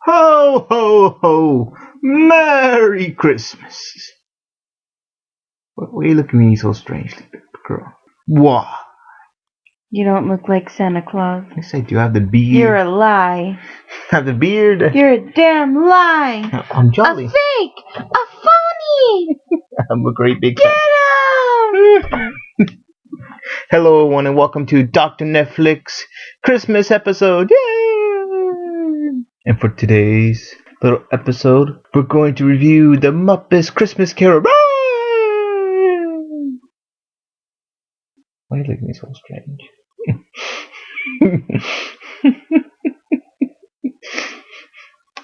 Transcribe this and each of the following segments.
Ho, ho, ho! Merry Christmas! Why are you looking at me so strangely, girl? Why? You don't look like Santa Claus. Yes, I do. I have the beard. You're a lie. Have the beard. You're a damn lie. I'm jolly. A fake. A phony. I'm a great big Get fan. Hello, everyone, and welcome to Dr. Netflix Christmas episode. Yay! And for today's little episode, we're going to review the Muppets Christmas Carol. Why are you looking at me so strange?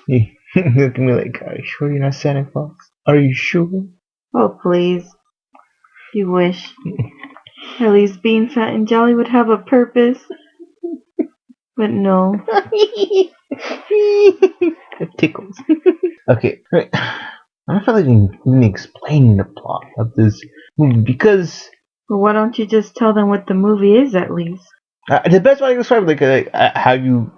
You look at me like, are you sure you're not Santa Claus? Are you sure? Oh, please. You wish. At least being fat and jolly would have a purpose. But no. It tickles. Okay, right. I don't feel like even explaining the plot of this movie because. Well, why don't you just tell them what the movie is at least? The best way I can describe it, how you,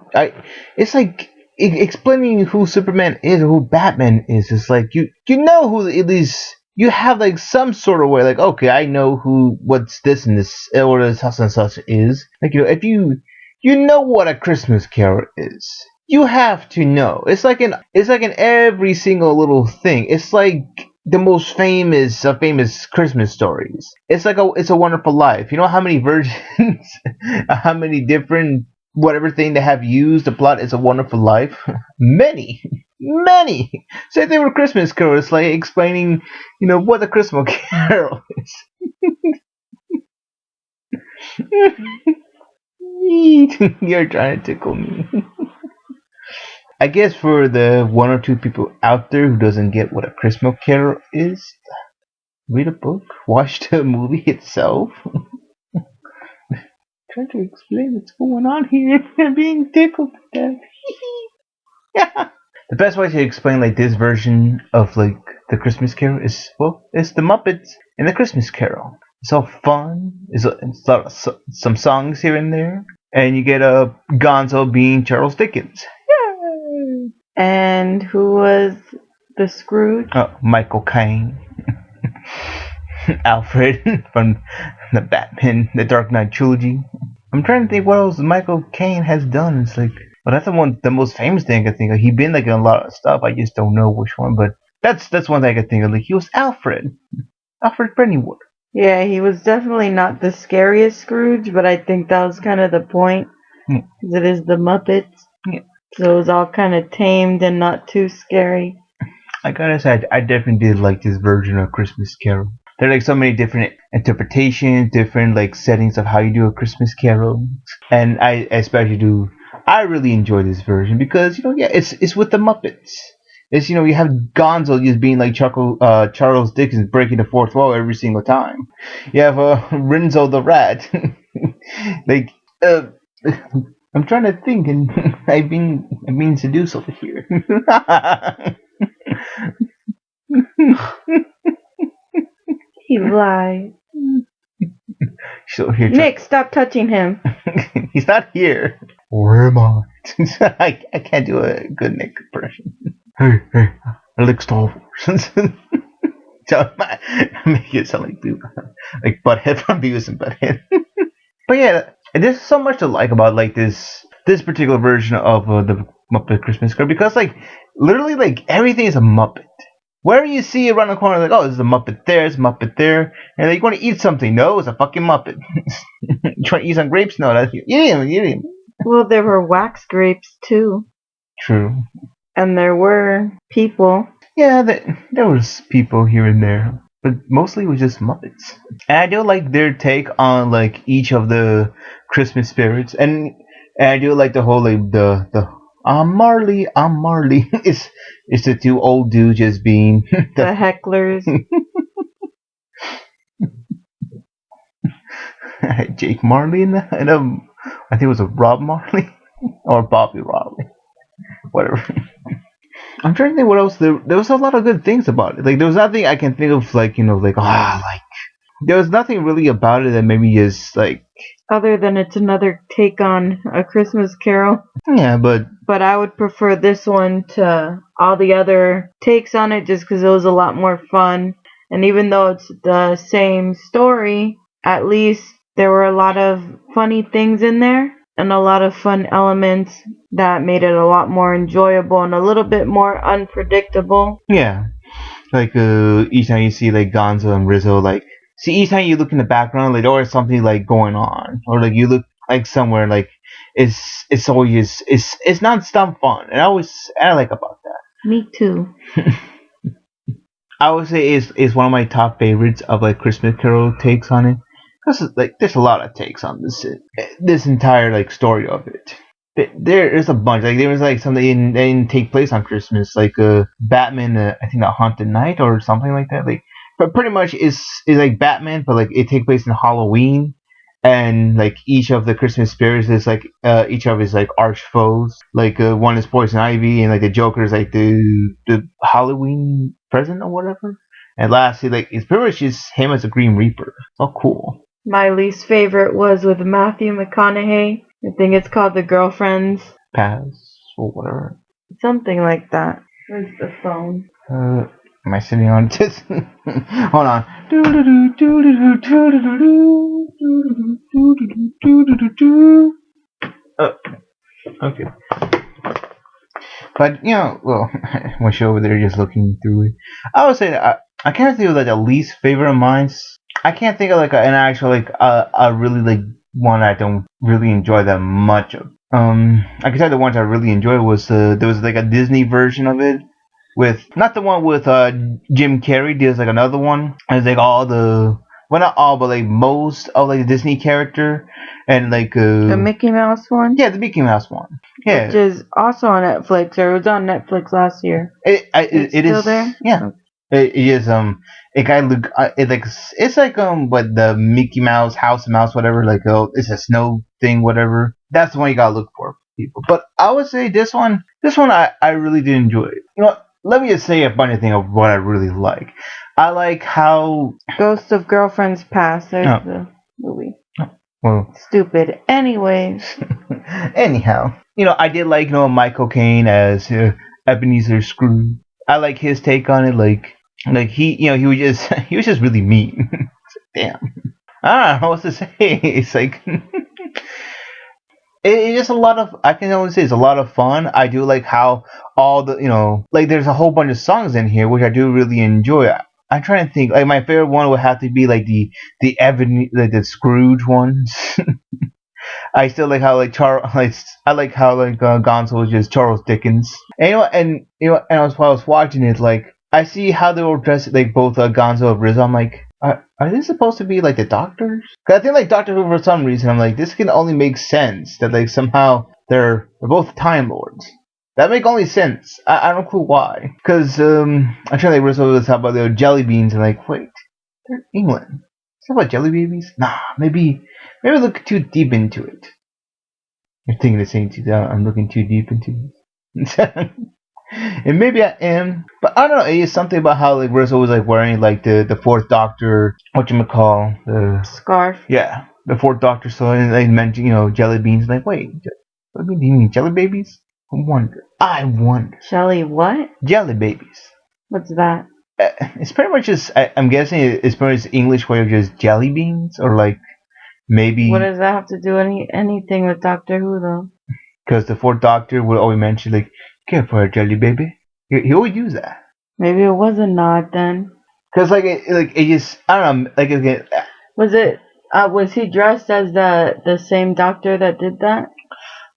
it's like explaining who Superman is or who Batman is. It's like you know who at least you have like some sort of way, like okay, I know what's this and this or this such and such is. Like if you know what a Christmas Carol is, you have to know. It's like in every single little thing. It's like the most famous of famous Christmas stories. It's like It's a Wonderful Life. You know how many versions, how many different whatever thing they have used the plot It's a Wonderful Life? Many. Same thing with Christmas Carol. It's like explaining, what a Christmas Carol is. You're trying to tickle me. I guess for the one or two people out there who doesn't get what a Christmas Carol is, read a book, watch the movie itself. Trying to explain what's going on here. I'm being tickled to death. The best way to explain like this version of like the Christmas Carol is it's the Muppets and the Christmas Carol. It's all fun. It's some songs here and there, and you get a Gonzo being Charles Dickens. Yay! And who was the Scrooge? Michael Caine. Alfred from the Batman, the Dark Knight trilogy. I'm trying to think what else Michael Caine has done. It's like, well, that's the most famous thing I can think of. He's been like in a lot of stuff. I just don't know which one, but that's one thing I can think of. Like he was Alfred Pennyworth. Yeah, he was definitely not the scariest Scrooge, but I think that was kind of the point. Because it is the Muppets. Yeah. So it was all kind of tamed and not too scary. I gotta say, I definitely did like this version of Christmas Carol. There are like so many different interpretations, different like settings of how you do a Christmas Carol, and I especially do. I really enjoy this version because it's with the Muppets. It's you have Gonzo just being like Charles Dickens breaking the fourth wall every single time. You have Renzo the rat. Like I'm trying to think, and I've been seduced over here. He lied. So here, Nick, stop touching him. He's not here. Where am I? I can't do a good Nick impression. Hey, I like Star Wars. So I make it sound like Butthead from Beavis and Butthead. But yeah, there's so much to like about like this particular version of the Muppet Christmas Carol because like literally like everything is a Muppet. Wherever you see around the corner, like, oh, there's a Muppet there, there's a Muppet there, and like, you want to eat something? No, it's a fucking Muppet. You trying to eat some grapes? No, that's you. Eat him. Well, there were wax grapes too. True. And there were people. Yeah, there was people here and there, but mostly it was just Muppets. And I do like their take on like each of the Christmas spirits, and I do like the whole like the I'm Marley. It's the two old dudes just being the hecklers. Jake Marley and I think it was a Rob Marley or Bobby Marley, whatever. I'm trying to think what else. There was a lot of good things about it. Like there was nothing I can think of like there was nothing really about it that made me just like. Other than it's another take on A Christmas Carol. Yeah, but I would prefer this one to all the other takes on it just because it was a lot more fun. And even though it's the same story, at least there were a lot of funny things in there and a lot of fun elements that made it a lot more enjoyable and a little bit more unpredictable. yeah, like each time you see like Gonzo and Rizzo, like see each time you look in the background, like or something like going on, or like you look like somewhere, like it's always it's non-stop fun, and I like about Me too. that. I would say is one of my top favorites of like Christmas Carol takes on it, because like there's a lot of takes on this entire like story of it. There's a bunch. Like there was like something that didn't take place on Christmas, like Batman, I think a Haunted Night or something like that. Like, but pretty much is like Batman, but like it takes place in Halloween, and like each of the Christmas spirits is like each of his like arch foes. Like one is Poison Ivy, and like the Joker is like the Halloween present or whatever. And lastly, like it's pretty much just him as a Green Reaper. Oh, cool. My least favorite was with Matthew McConaughey. I think it's called The Girlfriends. Pass or whatever. Something like that. Where's the phone? Am I sitting on this? Hold on. Oh, okay. But well, when she over there just looking through it, I would say that I can't think of like a least favorite of mine. I can't think of like an actual like a really like one I don't really enjoy that much of. I can tell the ones I really enjoyed was there was like a Disney version of it with not the one with Jim Carrey. There's like another one. And it's like all the well not all but like most of like the Disney character and like The Mickey Mouse one? yeah, the Mickey Mouse one. Yeah, Which is also on Netflix, or it was on Netflix last year. it Still is there? yeah. It is it kind of look it like it's like what the Mickey Mouse House Mouse whatever like it's a snow thing whatever. That's the one you gotta look for people. But I would say this one I really did enjoy. You know what? Let me just say a funny thing of what I really like. I like how Ghost of Girlfriend's Past. There's oh, the movie. well Stupid. Anyways. anyhow, I did like Michael Caine as Ebenezer Scrooge. I like his take on it. Like he was just he was just really mean. Damn. I don't know what to say. It's like it's just a lot of. I can only say it's a lot of fun. I do like how all the like there's a whole bunch of songs in here which I do really enjoy. I'm trying to think. Like my favorite one would have to be like the Evan like the Scrooge ones. I still like how like Charles like I like how like Gonzo was just Charles Dickens. And and while I was watching it, like I see how they were dressed like both Gonzo and Rizzo. I'm like, are they supposed to be like the doctors? 'Cause I think like Doctor Who for some reason. I'm like, this can only make sense that like somehow they're both Time Lords. That make only sense. I don't know why. Because I'm sure like Rizzo was talking about the jelly beans and like wait, they're England. Is that about jelly babies? Nah, maybe look too deep into it. You're thinking the same thing. I'm looking too deep into it. And maybe I am, but I don't know. It's something about how like Rizzo was like wearing like the fourth Doctor, what you call the Scarf. yeah, the fourth Doctor. So and they mentioned jelly beans. Like wait, what do you mean jelly babies? I wonder. Shelly, what? Jelly babies. What's that? It's pretty much just. I'm guessing it's pretty much English way of just jelly beans, or like maybe. What does that have to do anything with Doctor Who though? Because the fourth Doctor would always mention like, "Care for a jelly baby." He always use that. Maybe it was a nod then. Because it just I don't know like again. Was he dressed as the same doctor that did that?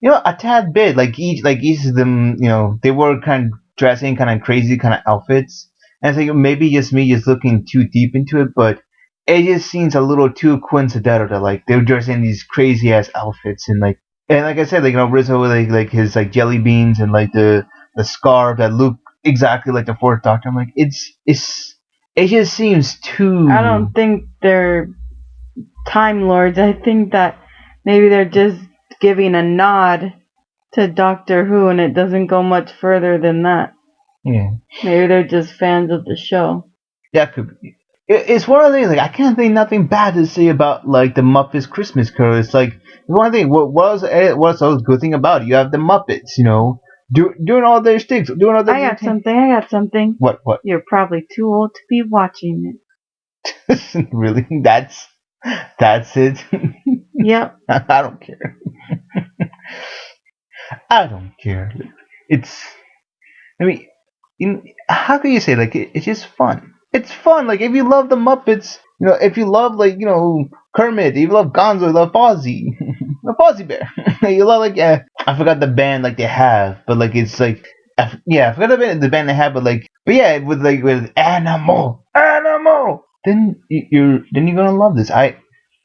A tad bit like each of them they were kind of dressing kind of crazy kind of outfits, and it's like maybe just me just looking too deep into it, but it just seems a little too coincidental that like they're dressing these crazy ass outfits and like I said like Rizzo with like his like jelly beans and like the scarf that look exactly like the fourth Doctor. I'm like it just seems too. I don't think they're Time Lords. I think that maybe they're just giving a nod to Doctor Who, and it doesn't go much further than that. Yeah. Maybe they're just fans of the show. That could be. it's one of the things like I can't think nothing bad to say about like the Muppets Christmas Carol. It's like one thing. What's the good thing about it? You have the Muppets, doing all their sticks, doing all their I got routine. something. I got something. What? You're probably too old to be watching Really? That's it. it. Yep. I don't care. I don't care. It's. I mean, how can you say like it's just fun? It's fun. Like if you love the Muppets, if you love like Kermit, if you love Gonzo, you love Fozzie, the Fozzie Bear. You love like I forgot the band like they have, but like it's like I forgot the band they have, but yeah, with animal. Then you're gonna love this. I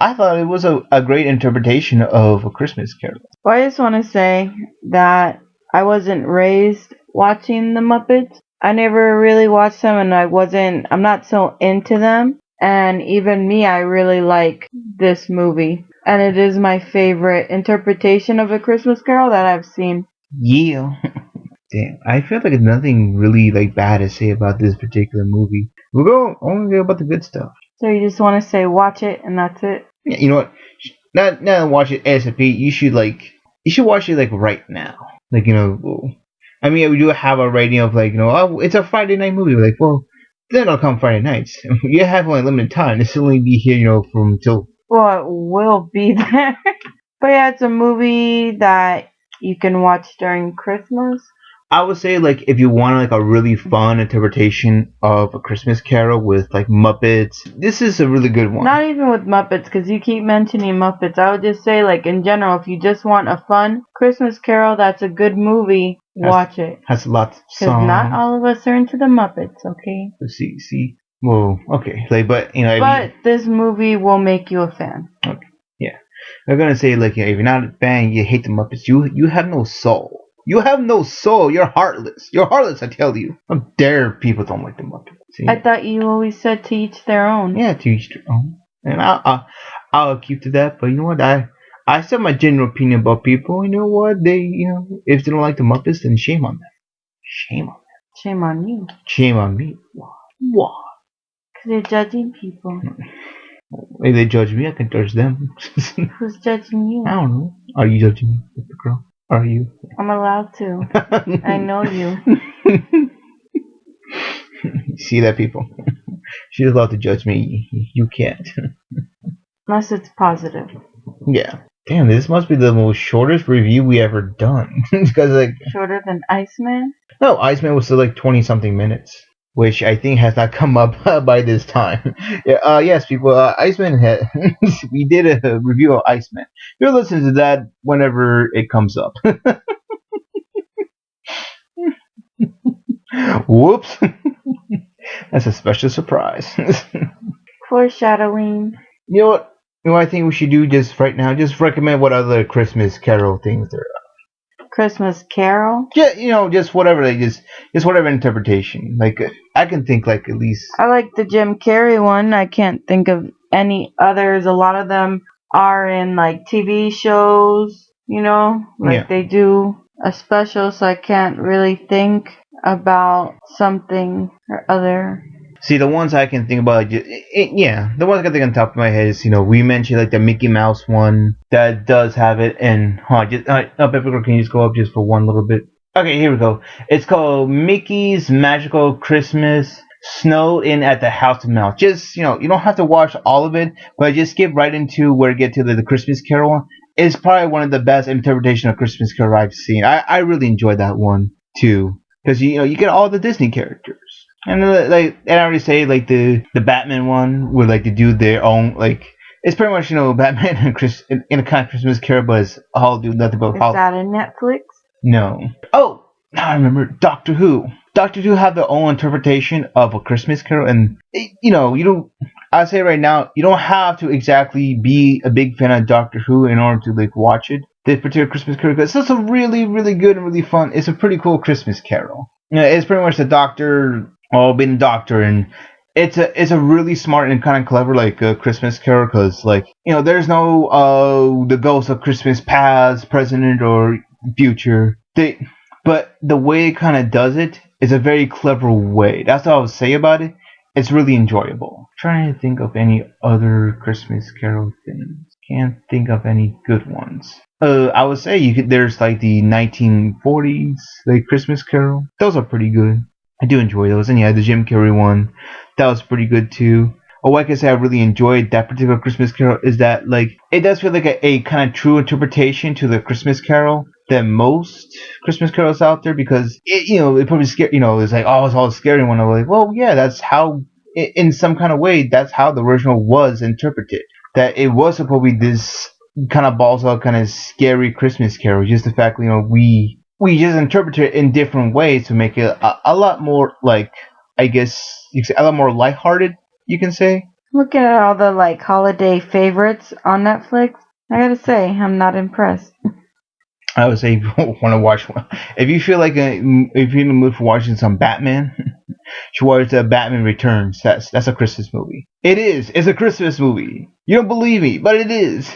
thought it was a great interpretation of a Christmas Carol. Well, I just want to say that I wasn't raised watching the Muppets. I never really watched them, and I'm not so into them. And even me, I really like this movie. And it is my favorite interpretation of A Christmas Carol that I've seen. Yeah. Damn, I feel like there's nothing really like bad to say about this particular movie. We'll go only about the good stuff. So you just want to say watch it, and that's it? Yeah, you know what? Not watch it ASAP. You should watch it like right now. Like I mean, we do have a rating of like oh, it's a Friday night movie. Like, well, then it'll come Friday nights. You have only limited time. It's only be here, from till. Well, it will be there. But yeah, it's a movie that you can watch during Christmas. I would say like if you want like a really fun interpretation of a Christmas Carol with like Muppets, this is a really good one. Not even with Muppets, because you keep mentioning Muppets. I would just say, like, in general, if you just want a fun Christmas Carol that's a good movie, watch it. Has lots of songs. Because not all of us are into the Muppets, okay? See. Well, okay. Like, but But this movie will make you a fan. Okay. Yeah. I'm gonna say like if you're not a fan, you hate the Muppets. You have no soul. You have no soul. You're heartless. You're heartless. I tell you. How dare people don't like the Muppets? See? I thought you always said to each their own. Yeah, to each their own. And I'll keep to that. But you know what? I said my general opinion about people. You know what? If they don't like the Muppets, then shame on them. Shame on them. Shame on you. Shame on me. Why? Because you're judging people. If they judge me, I can judge them. Who's judging you? I don't know. Are you judging me, Mr. Girl? Are you? I'm allowed to. I know you. See that, people? She's allowed to judge me. You can't. Unless it's positive. Yeah. Damn, this must be the most shortest review we ever done. Because like shorter than Iceman? No, Iceman was still like 20 something minutes, which I think has not come up by this time. Yeah. Yes, people. Iceman had. We did a review of Iceman. You'll listen to that whenever it comes up. Whoops. That's a special surprise. Foreshadowing. You know what? I think we should do just right now? Just recommend what other Christmas Carol things there are. Christmas Carol? Yeah, just whatever. Just whatever interpretation. Like I can think like at least. I like the Jim Carrey one. I can't think of any others. A lot of them are in like TV shows. They do a special, so I can't really think about something or other. See, the ones I can think about, the ones I can think on top of my head is, we mentioned like the Mickey Mouse one that does have it, and Pepper, can you just go up just for one little bit? Okay, here we go. It's called Mickey's Magical Christmas Snowed In at the House of Mouse. Just, you don't have to watch all of it, but just skip right into where you get to the Christmas Carol one. It's probably one of the best interpretation of Christmas Carol I've seen. I really enjoyed that one too, because you get all the Disney characters. And I already say like the Batman one would like to do their own it's pretty much Batman and in a kind of Christmas Carol, but it's all do nothing but. Is that in Netflix? No. Oh, now I remember Doctor Who. Doctor Who have their own interpretation of a Christmas Carol, and you don't. I say right now, you don't have to exactly be a big fan of Doctor Who in order to watch it. This particular Christmas Carol, because it's a really, really good and really fun. It's a pretty cool Christmas Carol. It's pretty much the Doctor. Being a doctor, and it's a really smart and kind of clever Christmas Carol, because there's no the ghost of Christmas past, present, or future. But the way it kind of does it is a very clever way. That's all I would say about it. It's really enjoyable. Trying to think of any other Christmas Carol things. Can't think of any good ones. I would say you could. There's like the 1940s like Christmas Carol. Those are pretty good. I do enjoy those. And yeah, the Jim Carrey one, that was pretty good too. Oh, I can say I really enjoyed that particular Christmas Carol is that like it does feel like a kind of true interpretation to the Christmas Carol than most Christmas carols out there because it probably scare it's like oh it's all scary one. I'm like well yeah that's how in some kind of way that's how the original was interpreted that it was supposed to be this kind of balls out kind of scary Christmas carol just the fact we just interpret it in different ways to make it a lot more like I guess you could say a lot more lighthearted you can say. Looking at all the like holiday favorites on Netflix, I gotta say I'm not impressed. I would say if you want to watch one, if you feel like if you're in the mood for watching some Batman, you should watch Batman Returns. That's a Christmas movie. It is. It's a Christmas movie. You don't believe me, but it is.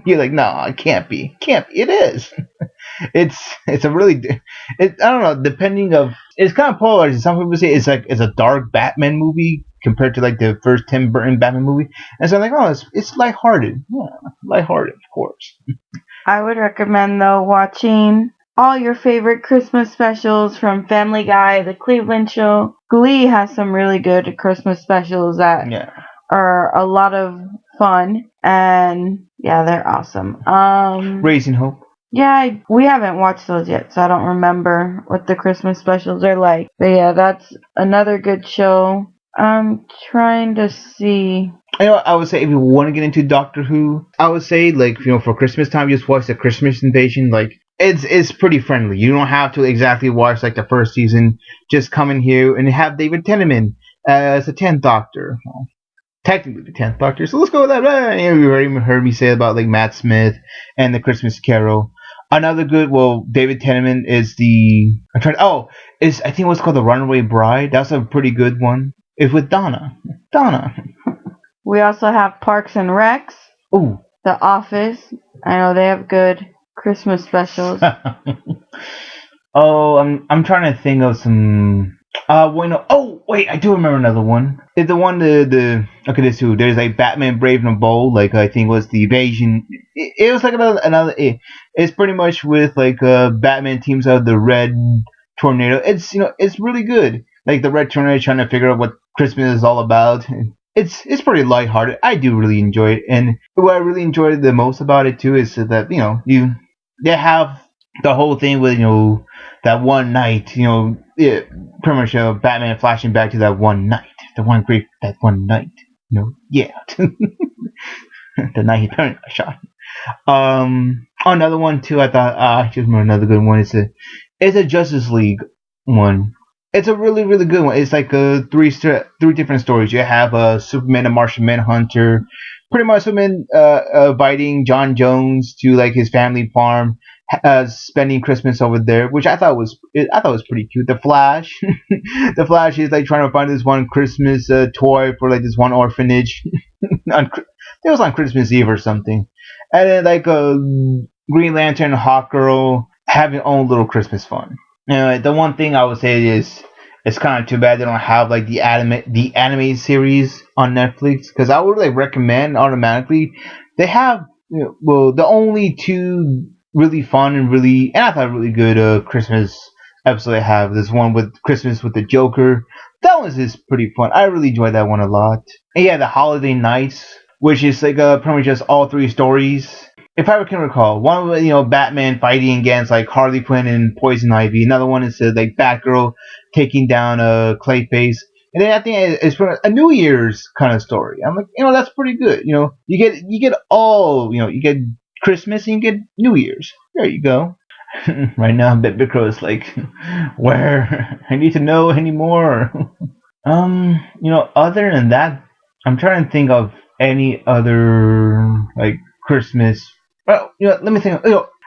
You're like, no, it can't be. Can't be. It is. It's a really I don't know. Depending of it's kind of polarizing. Some people say it's a dark Batman movie compared to like the first Tim Burton Batman movie, and so I'm like, oh, it's lighthearted. Yeah, lighthearted, of course. I would recommend though watching all your favorite Christmas specials from Family Guy, The Cleveland Show. Glee has some really good Christmas specials that Yeah. are a lot of fun and yeah, they're awesome. Raising Hope. Yeah, we haven't watched those yet, so I don't remember what the Christmas specials are like. But yeah, that's another good show. I'm trying to see. I would say if you want to get into Doctor Who, I would say like for Christmas time, just watch the Christmas Invasion. Like it's pretty friendly. You don't have to exactly watch like the first season. Just come in here and have David Tennant as the 10th Doctor. Well, technically the 10th Doctor. So let's go with that. You already heard me say about like Matt Smith and the Christmas Carol. Another good, well, David Tennant is the. I'm trying. Oh, is I think what's called the Runaway Bride. That's a pretty good one. It's with Donna. Donna. We also have Parks and Recs, Ooh. The Office. I know they have good Christmas specials. Oh, I'm trying to think of some. Wait, no. Oh, wait, I do remember another one. It's the one the okay, there's two. There's like Batman Brave and the Bold. Like I think was the Evasion. It was like another. It's pretty much with like Batman teams out the Red Tornado. It's really good. Like the Red Tornado trying to figure out what Christmas is all about. It's pretty lighthearted. I do really enjoy it, and what I really enjoyed the most about it too is that they have the whole thing with that one night. Pretty much Batman flashing back to that one night, that one night. Yeah, the night he apparently got shot. Another one too. I thought I just remember another good one. It's a Justice League one. It's a really really good one. It's like three different stories. You have Superman and Martian Manhunter, pretty much Superman inviting John Jones to like his family farm, spending Christmas over there, which I thought was pretty cute. The Flash, the Flash is like trying to find this one Christmas toy for like this one orphanage. It was on Christmas Eve or something, and then like Green Lantern and Hawkgirl have their own little Christmas fun. The one thing I would say is it's kind of too bad they don't have like the anime series on Netflix because I would like recommend automatically. They have well the only two really fun and I thought really good Christmas episode they have. This one with Christmas with the Joker. That was just pretty fun. I really enjoyed that one a lot. And yeah, the Holiday Nights, which is like pretty much just all three stories. If I can recall, one was Batman fighting against like Harley Quinn and Poison Ivy. Another one is like Batgirl taking down Clayface. And then I think it's for a New Year's kind of story. I'm like, that's pretty good. You get all, you get Christmas and you get New Year's. There you go. Right now, Bitbitcrow is like, where I need to know anymore. Other than that, I'm trying to think of any other like Christmas. Well, let me think.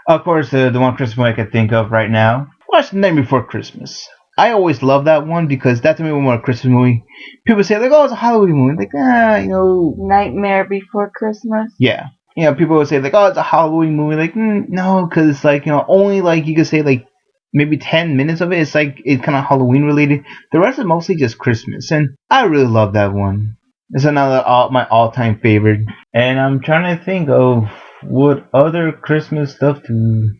Of course, the one Christmas movie I can think of right now. Watch The Night Before Christmas. I always love that one because that's the one Christmas movie. People say like, oh, it's a Halloween movie. Like, Nightmare Before Christmas. Yeah. People would say like, oh, it's a Halloween movie. Like, no, because like only like you could say like maybe 10 minutes of it is like it's kind of Halloween related. The rest is mostly just Christmas, and I really love that one. It's another my all time favorite. And I'm trying to think of what other Christmas stuff to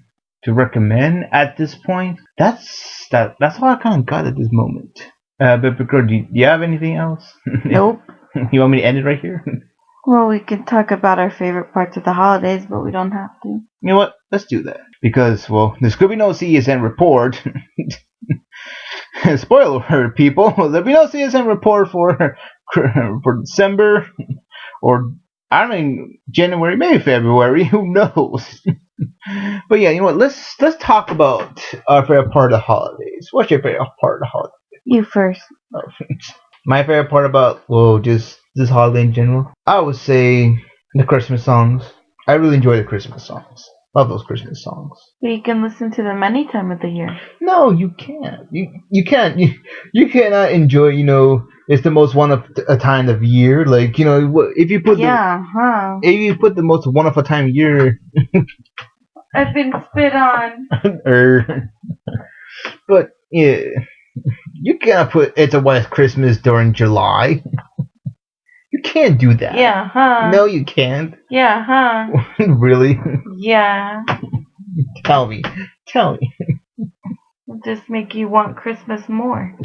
recommend at this point. That's all I kind of got at this moment. But Piccolo, do you have anything else? Nope. You want me to end it right here? Well, we can talk about our favorite parts of the holidays, but we don't have to. You know what? Let's do that. Because, well, the Scooby No CSN report. Spoiler alert, people. There'll be no CSN report for December or I don't know, January, maybe February. Who knows? But yeah, you know what? Let's talk about our favorite part of the holidays. What's your favorite part of the holidays? You first. Oh, my favorite part about just this holiday in general, I would say the Christmas songs. I really enjoy the Christmas songs. Love those Christmas songs. But you can listen to them any time of the year. No, you can't. You can't. You cannot enjoy. It's the most one of a time of year. Like if you put if you put the most one of a time year. I've been spit on. But yeah, you cannot put "It's a White Christmas" during July. You can't do that. Yeah, huh? No, you can't. Yeah, huh? Really? Yeah. Tell me. It'll just make you want Christmas more.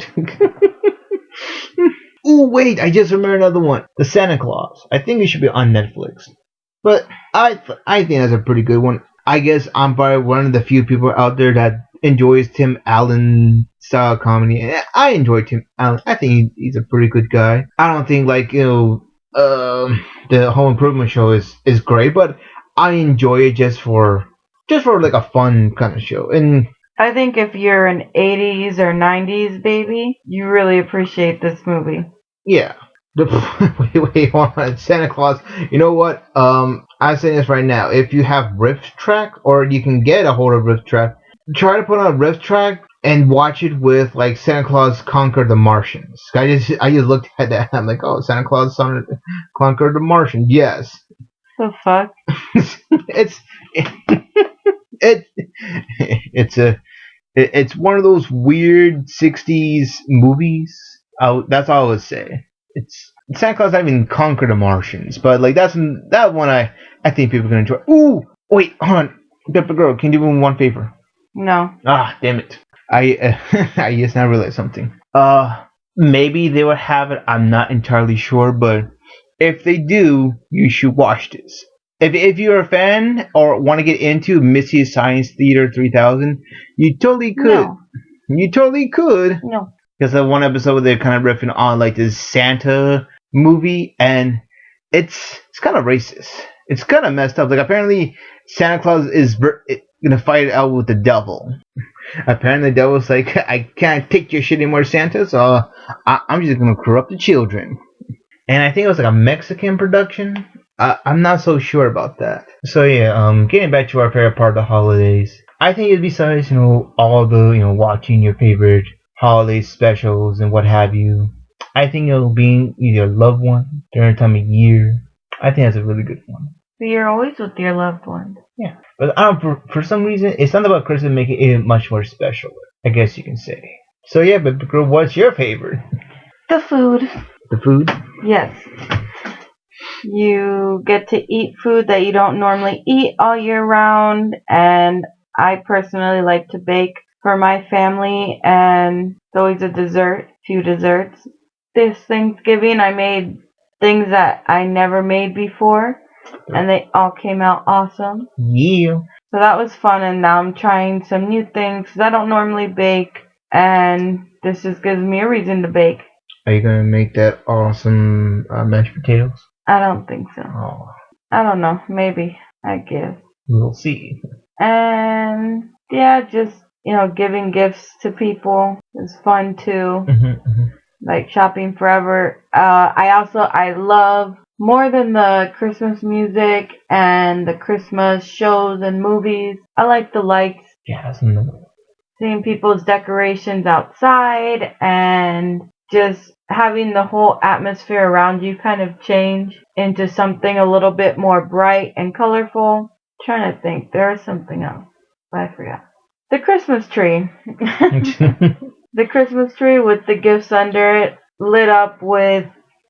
Oh wait, I just remembered another one. The Santa Claus. I think it should be on Netflix. But I think that's a pretty good one. I guess I'm probably one of the few people out there that enjoys Tim Allen style comedy. And I enjoy Tim Allen. I think he's a pretty good guy. I don't think the Home Improvement Show is great, but I enjoy it just for like a fun kind of show. And I think if you're an 80s or 90s baby, you really appreciate this movie. Yeah. Wait, hold on. Santa Claus. You know what? I'm saying this right now. If you have Rift Track, or you can get a hold of Rift Track, try to put on a Rift Track and watch it with like Santa Claus Conquer the Martians. I just looked at that. I'm like, oh, Santa Claus Conquer the Martian. Yes. The fuck? It's one of those weird '60s movies. That's all I would say. It's Santa Claus not even conquer the Martians, but like that one I think people are gonna enjoy. Ooh, wait, hold on, Pepper Girl, can you do me one favor? No. Ah, damn it! I just now realized something. Maybe they will have it. I'm not entirely sure, but if they do, you should watch this. If you're a fan or want to get into Mystery Science Theater 3000, you totally could. No. You totally could. No. Because the one episode they're kind of riffing on like this Santa movie, and it's kind of racist. It's kind of messed up. Like apparently Santa Claus is gonna fight it out with the devil. Apparently the devil's like, I can't take your shit anymore, Santa. So I'm just gonna corrupt the children. And I think it was like a Mexican production. I'm not so sure about that. So yeah, getting back to our favorite part of the holidays, I think besides all the watching your favorite holiday specials and what have you, I think being either a loved one during a time of year, I think that's a really good one. But you're always with your loved ones. Yeah, but for some reason it's not about Christmas making it much more special, I guess you can say. So yeah, but girl, what's your favorite? The food. The food? Yes. You get to eat food that you don't normally eat all year round, and I personally like to bake for my family, and it's always a few desserts. This Thanksgiving I made things that I never made before, and they all came out awesome. Yeah. So that was fun, and now I'm trying some new things 'cause I don't normally bake, and this just gives me a reason to bake. Are you gonna make that awesome mashed potatoes? I don't think so. Oh. I don't know. Maybe. I guess. We'll see. And yeah, just giving gifts to people is fun too. Like shopping forever. I love more than the Christmas music and the Christmas shows and movies. I like the lights. Yeah, that's another. Seeing people's decorations outside and just having the whole atmosphere around you kind of change into something a little bit more bright and colorful. I'm trying to think, there is something else, but I forgot. The Christmas tree. The Christmas tree with the gifts under it, lit up with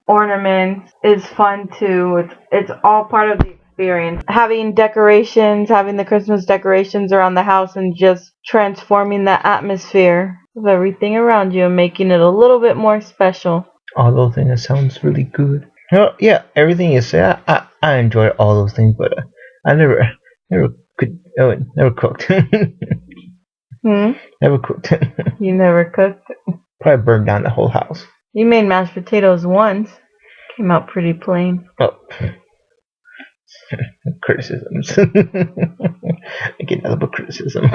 ornaments, is fun too. It's all part of the experience. Having decorations, having the Christmas decorations around the house, and just transforming the atmosphere of everything around you and making it a little bit more special. All those things, that sounds really good. No, yeah, everything you say, I enjoy all those things, but I never could, never cooked. Hmm? Never cooked. You never cooked? Probably burned down the whole house. You made mashed potatoes once. Came out pretty plain. Oh, criticisms. I get nothing but criticism.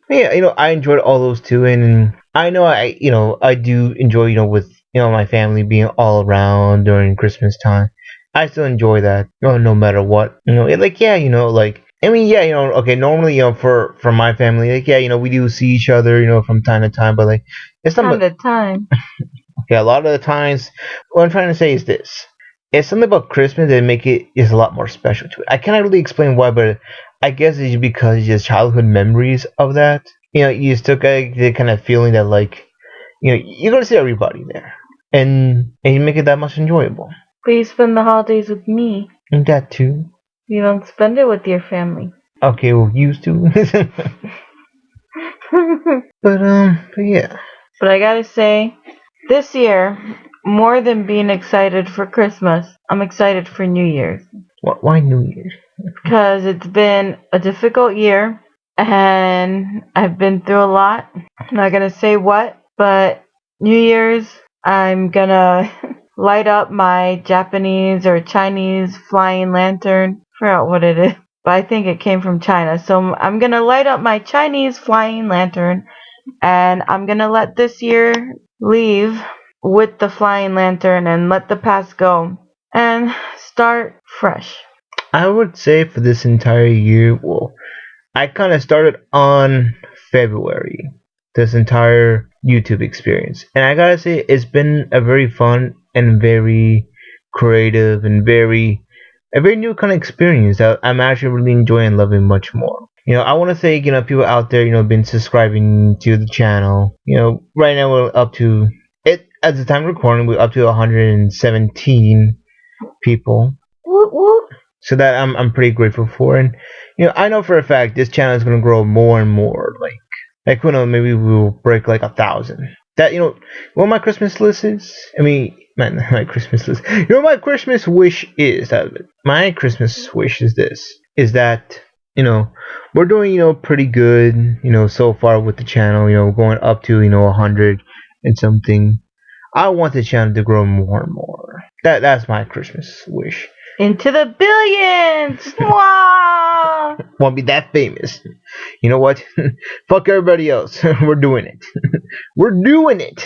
Yeah, I enjoyed all those too, and I know I do enjoy, with my family being all around during Christmas time. I still enjoy that, no matter what. Like yeah, like I mean, yeah, okay, normally, for my family, like yeah, we do see each other, from time to time, but like it's not. Time to time. Yeah, a lot of the times, what I'm trying to say is this. It's something about Christmas that make it is a lot more special to it. I cannot really explain why, but I guess it's because it's just childhood memories of that. You still get the kind of feeling that like, you're gonna see everybody there, and you make it that much enjoyable. Please spend the holidays with me. And that too. You don't spend it with your family. Okay, well, used to. But yeah. But I gotta say, this year, more than being excited for Christmas, I'm excited for New Year's. Why New Year's? Because it's been a difficult year, and I've been through a lot. I'm not gonna say what, but New Year's, I'm gonna light up my Japanese or Chinese flying lantern. I forgot what it is, but I think it came from China. So I'm gonna light up my Chinese flying lantern, and I'm gonna let this year leave with the flying lantern and let the past go and start fresh. I would say for this entire year, well, I kind of started on February, this entire YouTube experience. And I gotta say, it's been a very fun and very creative and a very new kind of experience that I'm actually really enjoying and loving much more. I want to thank, people out there, been subscribing to the channel. Right now we're up to, at the time of recording, we're up to 117 people. Woot woot. So that I'm pretty grateful for, and I know for a fact this channel is gonna grow more and more. Like who knows, maybe we'll break like 1,000. That what my Christmas list is. I mean, man, my Christmas list. My Christmas wish is that my Christmas wish is this: is that we're doing pretty good so far with the channel. Going up to 100 and something. I want the channel to grow more and more. That's my Christmas wish. Into the billions! Wow! Won't be that famous. You know what? Fuck everybody else. We're doing it. We're doing it.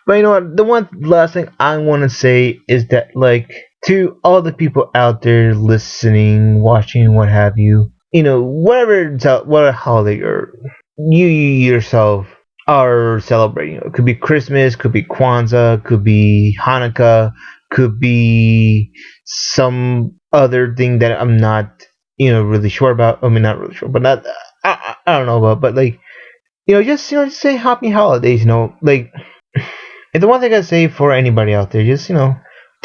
But you know what? The one last thing I want to say is that, like, to all the people out there listening, watching, what have you, whatever holiday or you yourself are celebrating. It could be Christmas, could be Kwanzaa, could be Hanukkah, could be some other thing that I'm not, really sure about. I mean, not really sure, but not, I don't know about. But like, just say happy holidays. Like, and the one thing I say for anybody out there, just don't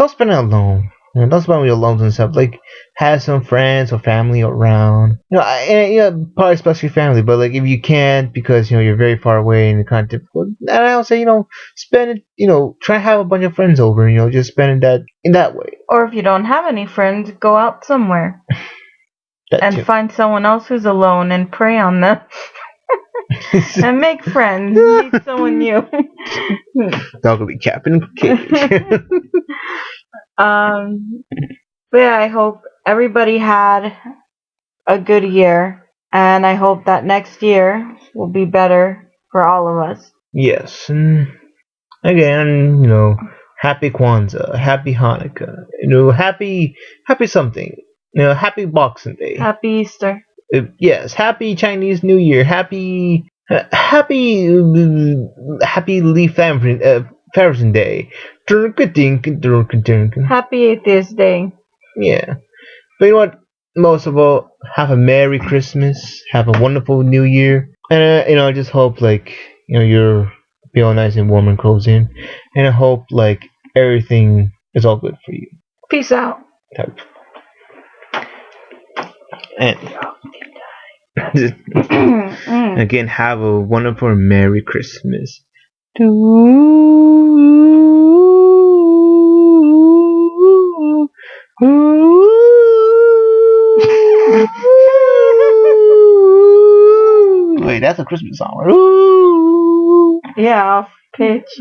spend it alone. Don't spend it with your loans and stuff. Like, have some friends or family around. Probably especially family. But like, if you can't because you're very far away and kind of difficult, then I would say spend it. Try to have a bunch of friends over. Just spend it in that way. Or if you don't have any friends, go out somewhere and find someone else who's alone and prey on them. And make friends. Meet someone new. Dog will be capping cage. But yeah, I hope everybody had a good year, and I hope that next year will be better for all of us. Yes, and again, happy Kwanzaa, happy Hanukkah, happy something, happy Boxing Day, happy Easter. Yes, happy Chinese New Year, happy Leaf Famine Day, Happy Atheist Day. Yeah, but you know what? most of all, have a Merry Christmas, have a wonderful New Year, and I just hope like you're feeling nice and warm and cozy, and I hope like everything is all good for you. Peace out. And Mm. again, have a wonderful and Merry Christmas. Wait, that's a Christmas song. Yeah, off pitch.